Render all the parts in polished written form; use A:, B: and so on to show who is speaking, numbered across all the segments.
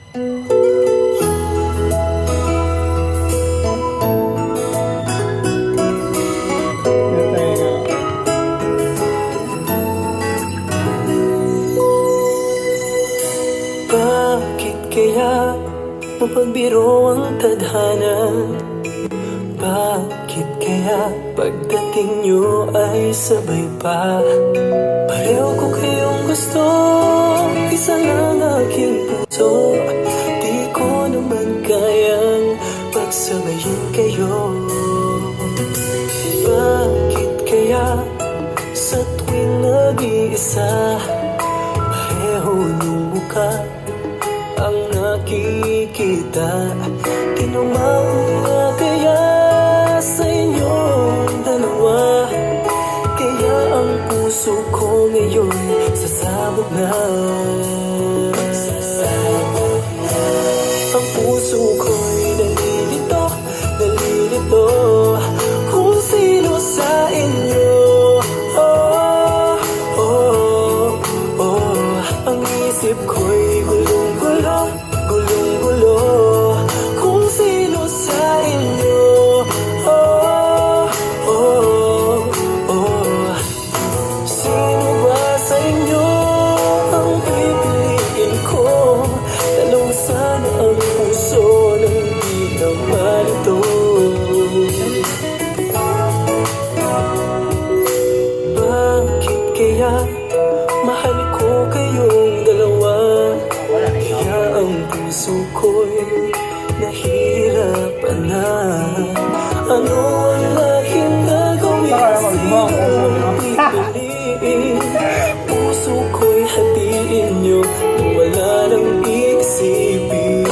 A: Bakit kaya mapagbiro ang tadhana? Bakit kaya pagdating nyo ay sabay pa? Pareho ko kayong gusto, isa lang aking puso. Di ko naman kayang pagsabayin kayo. Bakit kaya sa tuwing nag-iisa, pareho nung mukha ang nakikita? Tinumawag na kaya sa inyong dalawa, kaya ang puso ko ngayon sasabog na. Ang puso ko'y nalilito, nalilito kung sino sa inyo. Oh, oh, oh. Ang isip ko'y gulong-gulo, gulong-gulo kung sino sa inyo. Oh, oh, oh. Sino ba sa inyo ang pipiliin ko? Dalawa sana ang puso ng di naman ito. Bakit kaya mahal ko kayong dalawa? Kaya ang puso ko'y nahihirapan na. Ano ang aking gagawin? Sinong pipiliin? Puso ko'y hatiin nyo, wala nang iisipin.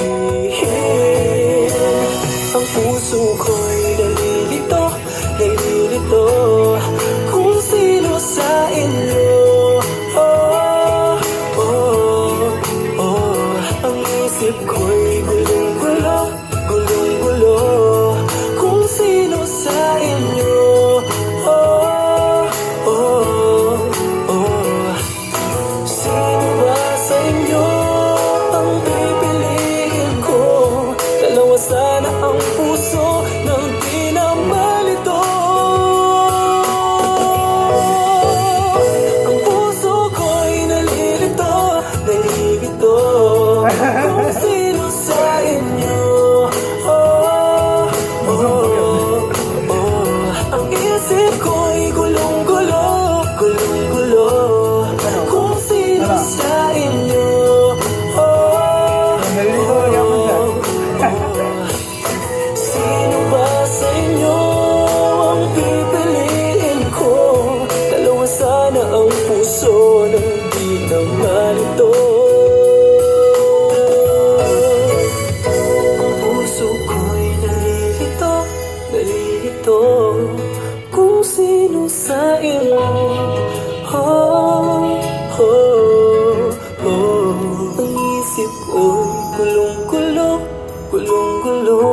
A: Ang puso ko'y nalilito, nalilito kung sino sa inyo. Oh, oh, oh. Ang isip ko'y gulong-gulo, gulong-gulo kung sino sa inyo. Oh, oh, oh. Sino ba sa inyo ang pipiliin ko? Dalawa sana ang puso ng di namalito. Ang puso ko'y nalilito, nalilito kung sino sa inyo. Oh, oh, oh. Ang isip ko'y gulong-gulo, gulong-gulo kung sino sa inyo. Oh, oh, oh. Sino ba sa inyo ang pipiliin ko? Dalawa sana ang puso ng di naman ito. Ang puso ko'y nalilito, nalilito kung sino sa inyo. Oh, oh, oh. Ang isip ko'y gulong-gulo, gulong-gulo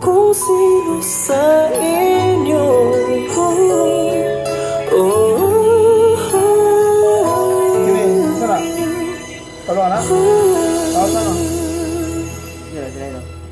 A: kung sino sa inyo. Oh, oh,
B: Sarap. Talo na? Talo na. Sige, sige.